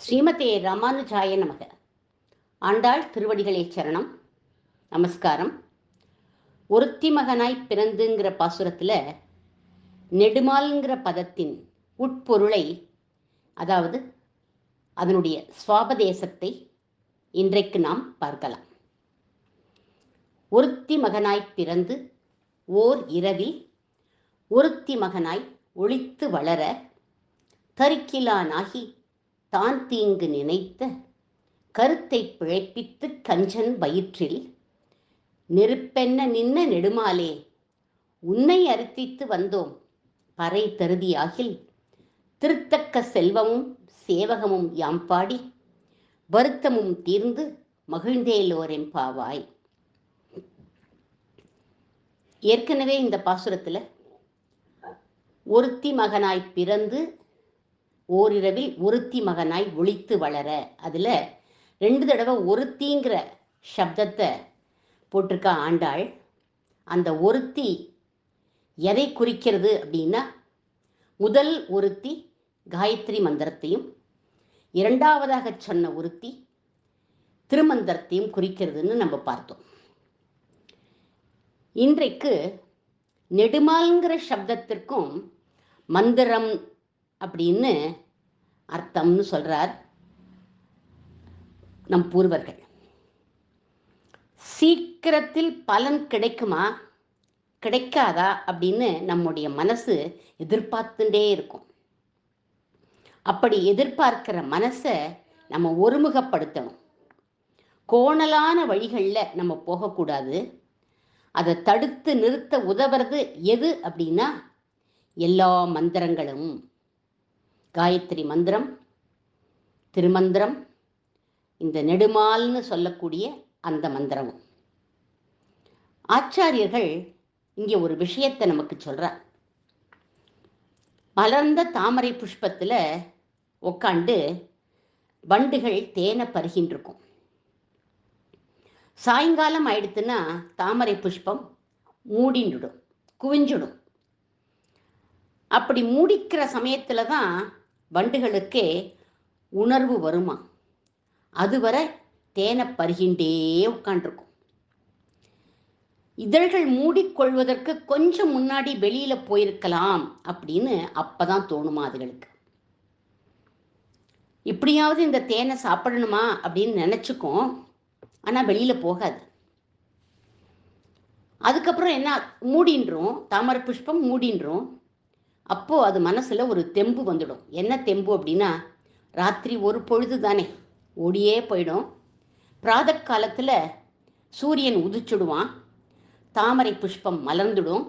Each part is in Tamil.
ஸ்ரீமதே ராமானுஜாய நமக. ஆண்டாள் திருவடிகளே சரணம். நமஸ்காரம். ஒருத்தி மகனாய் பிறந்துங்கிற பாசுரத்தில் நெடுமால்ங்கிற பதத்தின் உட்பொருளை, அதாவது அதனுடைய சுவாபதேசத்தை இன்றைக்கு நாம் பார்க்கலாம். ஒருத்தி மகனாய் பிறந்து ஓர் இரவில் ஒருத்தி மகனாய் ஒளித்து வளர தரிக்கிலானாகி தான் தீங்கு நினைத்த கருத்தை பிழைப்பித்து கஞ்சன் வயிற்றில் நெருப்பென்ன நின்ன நெடுமாலே உன்னை அறுத்தித்து வந்தோம் பறை தருதியாகில் திருத்தக்க செல்வமும் சேவகமும் யாம் பாடி வருத்தமும் தீர்ந்து மகிழ்ந்தேலோரெம்பாவாய். ஏற்கனவே இந்த பாசுரத்தில் ஒருத்தி மகனாய் பிறந்து ஓரிரவில் ஒருத்தி மகனாய் ஒளித்து வளர, அதில் 2 தடவை ஒருத்திங்கிற சப்தத்தை போட்டிருக்கா ஆண்டாள். அந்த ஒருத்தி எதை குறிக்கிறது அப்படின்னா, முதல் ஒருத்தி காயத்ரி மந்திரத்தையும், இரண்டாவதாக சொன்ன ஒருத்தி திருமந்திரத்தையும் குறிக்கிறதுன்னு நம்ம பார்த்தோம். இன்றைக்கு நெடுமால்ங்கிற சப்தத்திற்கும் மந்திரம் அப்படின்னு அர்த்தம்னு சொல்றார் நம் பூர்வர்கள். சீக்கிரத்தில் பலன் கிடைக்குமா கிடைக்காதா அப்படின்னு நம்முடைய மனசு எதிர்பார்த்துட்டே இருக்கும். அப்படி எதிர்பார்க்கிற மனசை நம்ம ஒருமுகப்படுத்தணும். கோணலான வழிகளில் நம்ம போகக்கூடாது. அதை தடுத்து நிறுத்த உதவுறது எது அப்படின்னா, எல்லா மந்திரங்களும், காயத்ரி மந்திரம், திருமந்திரம், இந்த நெடுமால்னு சொல்லக்கூடிய அந்த மந்திரமும். ஆச்சாரியர்கள் இங்கே ஒரு விஷயத்தை நமக்கு சொல்றார். மலர்ந்த தாமரை புஷ்பத்தில் உட்காண்டு வண்டுகள் தேனை பருகின்றிருக்கும். சாயங்காலம் ஆயிடுத்துன்னா தாமரை புஷ்பம் மூடிண்டுடும், குவிஞ்சிடும். அப்படி மூடிக்கிற சமயத்துல தான் வண்டுகளுக்கே உணர்வு வருமா. அதுவரை தேனை பருகின்றே உட்காண்டிருக்கும். இதழ்கள் மூடிக்கொள்வதற்கு கொஞ்சம் முன்னாடி வெளியில போயிருக்கலாம் அப்படின்னு அப்பதான் தோணுமா அதுகளுக்கு. இப்படியாவது இந்த தேனை சாப்பிடணுமா அப்படின்னு நினைச்சுக்கும், ஆனா வெளியில போகாது. அதுக்கப்புறம் என்ன, மூடின்றோம், தாமரை புஷ்பம் மூடின்றோம். அப்போ அது மனசுல ஒரு தெம்பு வந்துடும். என்ன தெம்பு அப்படின்னா, ராத்திரி ஒரு பொழுது தானே, ஓடியே போயிடும். பிராத காலத்துல சூரியன் உதிச்சுடுவான், தாமரை புஷ்பம் மலர்ந்துடும்.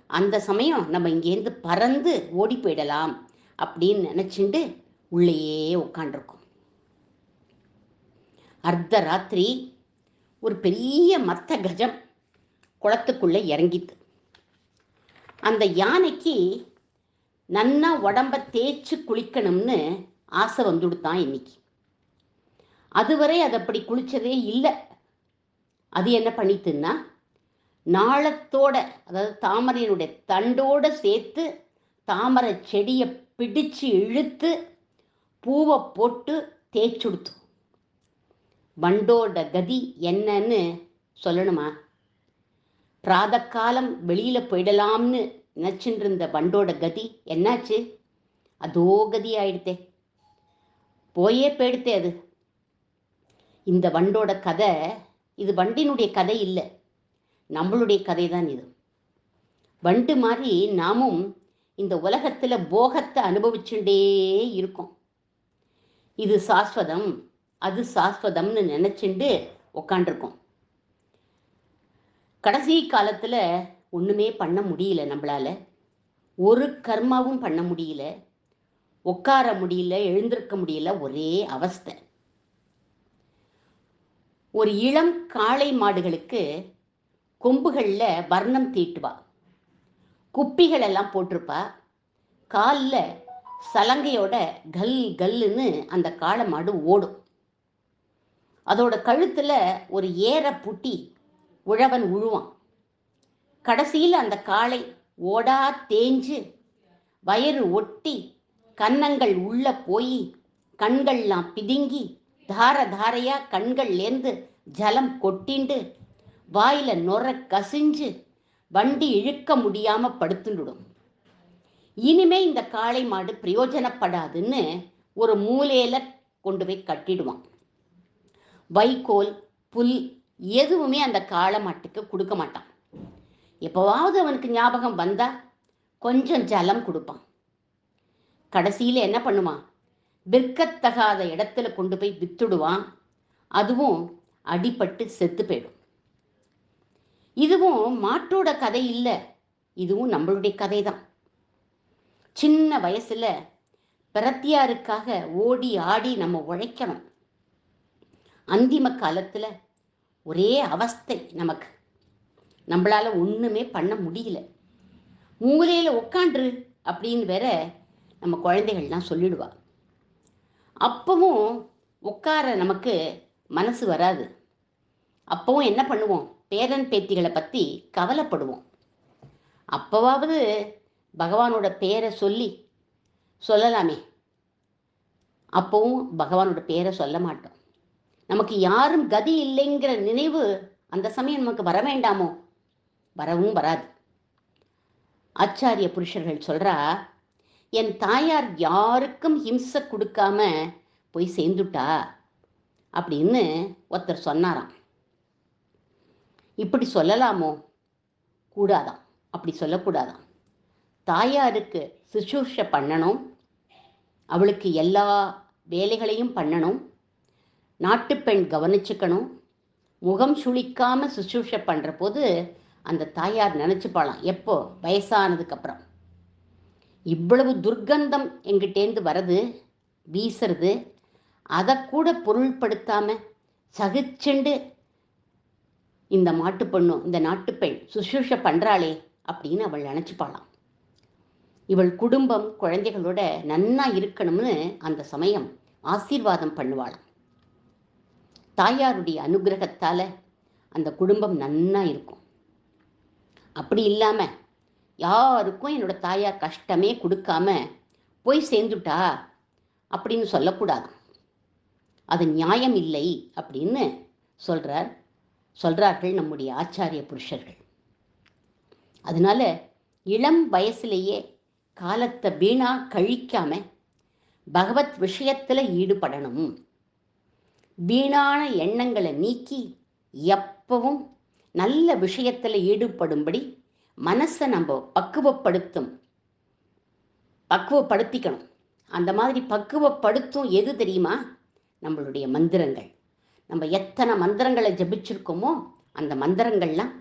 அந்த சமயம் நம்ம இங்கேருந்து பறந்து ஓடி போயிடலாம் அப்படின்னு நினைச்சுண்டு உள்ளேயே உட்காண்டிருக்கோம். அர்த்த ராத்திரி ஒரு பெரிய மத்த கஜம் குளத்துக்குள்ள இறங்கித்து. அந்த யானைக்கு நன்னா உடம்ப தேய்ச்சி குளிக்கணும்னு ஆசை வந்துடுத்தான் இன்னைக்கு. அதுவரை அது அப்படி குளிச்சதே இல்லை. அது என்ன பண்ணித்துன்னா, நாளத்தோட, அதாவது தாமரையினுடைய தண்டோட சேர்த்து தாமரை செடியை பிடிச்சு இழுத்து பூவை போட்டு தேய்ச்சுடுத்து. வண்டோட கதி என்னன்னு சொல்லணுமா? பிராத காலம் வெளியில போயிடலாம்னு நினைச்சுட்டு இருந்த வண்டோட கதி என்னாச்சு? அதோ கதி ஆயிடுத்தே, போயே போயிடுத்தே அது. இந்த வண்டோட கதை, இது வண்டினுடைய கதை இல்லை, நம்மளுடைய கதை தான் இது. வண்டு மாதிரி நாமும் இந்த உலகத்துல போகத்தை அனுபவிச்சுட்டே இருக்கோம். இது சாஸ்வதம், அது சாஸ்வதம்னு நினைச்சுட்டு உக்காண்டிருக்கோம். கடைசி காலத்துல ஒண்ணுமே பண்ண முடியல நம்மளால. ஒரு கர்மாவும் பண்ண முடியல, உட்கார முடியல, எழுந்திருக்க முடியல, ஒரே அவஸ்தை. ஒரு இளம் காளை மாடுகளுக்கு கொம்புகள்ல வர்ணம் தீட்டுவா, குப்பிகள் எல்லாம் போட்டிருப்பா, காலில் சலங்கையோட கல் கல்லுன்னு அந்த காளை மாடு ஓடும். அதோட கழுத்துல ஒரு ஏற புட்டி உழவன் உழுவான். கடைசியில் அந்த காளை ஓடா தேஞ்சு வயிறு ஒட்டி கன்னங்கள் உள்ள போய் கண்கள்லாம் பிதுங்கி தார தாரையா கண்கள்லேருந்து ஜலம் கொட்டிண்டு வாயில நொற கசிஞ்சு வண்டி இழுக்க முடியாம படுத்துடும். இனிமே இந்த காளை மாடு பிரயோஜனப்படாதுன்னு ஒரு மூலையில கொண்டு போய் கட்டிடுவான். வைக்கோல் புல் எதுவுமே அந்த காளை மாட்டுக்கு கொடுக்க மாட்டான். எப்போவாவது அவனுக்கு ஞாபகம் வந்தா கொஞ்சம் ஜலம் கொடுப்பான். கடைசியில என்ன பண்ணுவான், விற்கத்தகாத இடத்துல கொண்டு போய் வித்துடுவான். அதுவும் அடிபட்டு செத்து போயிடும். இதுவும் மாட்டோட கதை இல்லை, இதுவும் நம்மளுடைய கதை தான். சின்ன வயசுல பிரத்தியாருக்காக ஓடி ஆடி நம்ம உழைக்கணும். அந்திம காலத்துல ஒரே அவஸ்தை நமக்கு, நம்மளால ஒண்ணுமே பண்ண முடியல. மூலையில உட்காண்டு அப்படின்னு வேற நம்ம குழந்தைகள்லாம் சொல்லிடுவா. அப்பவும் உட்கார நமக்கு மனசு வராது. அப்பவும் என்ன பண்ணுவோம், பேரன் பேத்திகளை பற்றி கவலைப்படுவோம். அப்போவாவது பகவானோட பேரை சொல்லலாமே. அப்பவும் பகவானோட பேரை சொல்ல மாட்டோம். நமக்கு யாரும் கதி இல்லைங்கிற நினைவு அந்த சமயம் நமக்கு வர வேண்டாமோ? வரவும் வராது. ஆச்சாரிய புருஷர்கள் சொல்றா, என் தாயார் யாருக்கும் ஹிம்சை கொடுக்காம போய் சேர்ந்துட்டா அப்படின்னு ஒருத்தர் சொன்னாராம். இப்படி சொல்லலாமோ? கூடாதான், அப்படி சொல்லக்கூடாதான். தாயாருக்கு சுசூஷை பண்ணணும், அவளுக்கு எல்லா வேலைகளையும் பண்ணணும், நாட்டுப்பெண் கவனிச்சுக்கணும். முகம் சுளிக்காம சுசூஷை பண்ணுற போது அந்த தாயார் நினச்சிப்பாளாம், எப்போ வயசானதுக்கப்புறம் இவ்வளவு துர்க்கந்தம் எங்கிட்டேந்து வரது வீசுறது, அதை கூட பொருள்படுத்தாம சகிச்சுண்டு இந்த மாட்டுப்பெண்ணும் இந்த நாட்டுப்பெண் சுசூஷை பண்ணுறாளே அப்படின்னு அவள் நினச்சிப்பாளாம். இவள் குடும்பம் குழந்தைகளோட நன்னா இருக்கணும்னு அந்த சமயம் ஆசீர்வாதம் பண்ணுவாளாம். தாயாருடைய அனுகிரகத்தால அந்த குடும்பம் நன்னா இருக்கும். அப்படி இல்லாம யாருக்கும் என்னோட தாயார் கஷ்டமே கொடுக்காம போய் சேர்ந்துட்டா அப்படின்னு சொல்லக்கூடாது. அது நியாயம் இல்லை அப்படின்னு சொல்றார்கள் நம்முடைய ஆச்சாரிய புருஷர்கள். அதனால இளம் வயசுலேயே காலத்தை வீணா கழிக்காம பகவத் விஷயத்துல ஈடுபடணும். வீணான எண்ணங்களை நீக்கி எப்பவும் நல்ல விஷயத்துல ஈடுபடும்படி மனசை நம்ம பக்குவப்படுத்திக்கணும். அந்த மாதிரி பக்குவப்படுத்தும் எது தெரியுமா? நம்மளுடைய மந்திரங்கள். நம்ம எத்தனை மந்திரங்களை ஜபிச்சிருக்கோமோ அந்த மந்திரங்கள்லாம்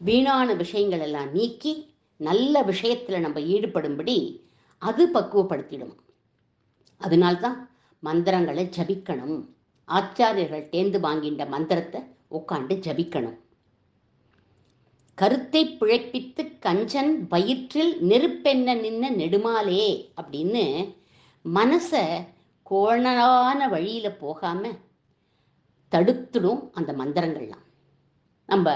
வீணான விஷயங்கள் எல்லாம் நீக்கி நல்ல விஷயத்துல நம்ம ஈடுபடும்படி அது பக்குவப்படுத்திடும். அதனால்தான் மந்திரங்களை ஜபிக்கணும். ஆச்சாரியர்கள் தேர்ந்து வாங்கின்ற மந்திரத்தை உட்காந்து ஜபிக்கணும். கருத்தை பிழைப்பித்து கஞ்சன் வயிற்றில் நெருப்பென்ன நின்ன நெடுமாலே அப்படின்னு மனசை கோணலான வழியில போகாம தடுத்துடும் அந்த மந்திரங்கள்லாம். நம்ம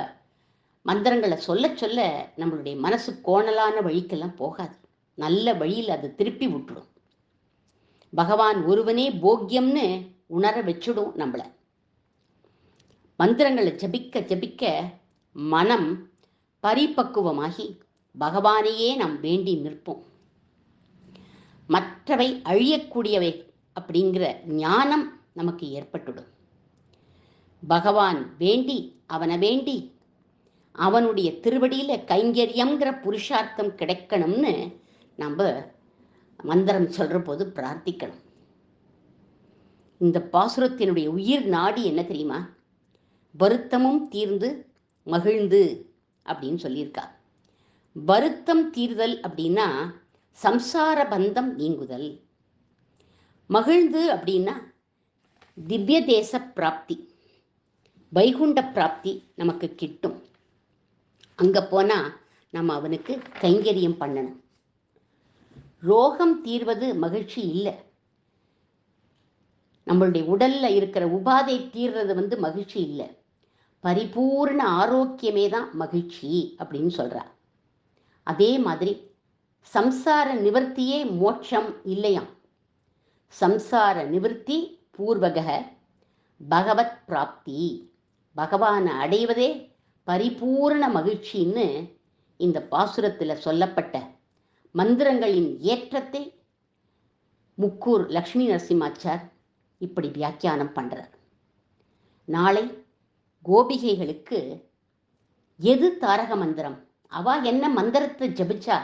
மந்திரங்களை சொல்ல நம்மளுடைய மனசு கோணலான வழிக்கெல்லாம் போகாது, நல்ல வழியில் அது திருப்பி விட்டுடும். பகவான் ஒருவனே போக்கியம்னு உணர வச்சுடும் நம்மளை. மந்திரங்களை ஜபிக்க மனம் பரிபக்குவமாகி பகவானையே நாம் வேண்டி நிற்போம். மற்றவை அழியக்கூடியவை அப்படிங்கிற ஞானம் நமக்கு ஏற்பட்டுடும். பகவான் வேண்டி அவனை வேண்டி அவனுடைய திருவடியில கைங்கரியங்கிற புருஷார்த்தம் கிடைக்கணும்னு நம்ம மந்திரம் சொல்ற போது பிரார்த்திக்கணும். இந்த பாசுரத்தினுடைய உயிர் நாடி என்ன தெரியுமா? வருத்தமும் தீர்ந்து மகிழ்ந்து அப்படின்னு சொல்லியிருக்கா. வருத்தம் தீர்தல் அப்படின்னா சம்சார பந்தம் நீங்குதல். மகிழ்ந்து அப்படின்னா திவ்ய தேச பிராப்தி, வைகுண்ட பிராப்தி நமக்கு கிட்டும். அங்க போனா நம்ம அவனுக்கு கைங்கரியம் பண்ணணும். ரோகம் தீர்வது மகிழ்ச்சி இல்லை. நம்மளுடைய உடல்ல இருக்கிற உபாதை தீர்றது மகிழ்ச்சி இல்லை. பரிபூர்ண ஆரோக்கியமே தான் மகிழ்ச்சி அப்படின்னு சொல்றா. அதே மாதிரி சம்சார நிவர்த்தியே மோட்சம் இல்லையாம். சம்சார நிவர்த்தி பூர்வக பகவத் பிராப்தி. பகவானை அடைவதே பரிபூர்ண மகிழ்ச்சின்னு இந்த பாசுரத்தில் சொல்லப்பட்ட மந்திரங்களின் ஏற்றத்தை முக்கூர் லக்ஷ்மி நரசிம்மாச்சார் இப்படி வியாக்கியானம் பண்ணுறார். நாளை கோபிகைகளுக்கு எது தாரக மந்திரம், அவ என்ன மந்திரத்தை ஜபிச்சா,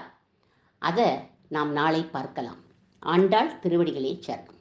அதை நாம் நாளை பார்க்கலாம். ஆண்டாள் திருவடிகளே சரணம்.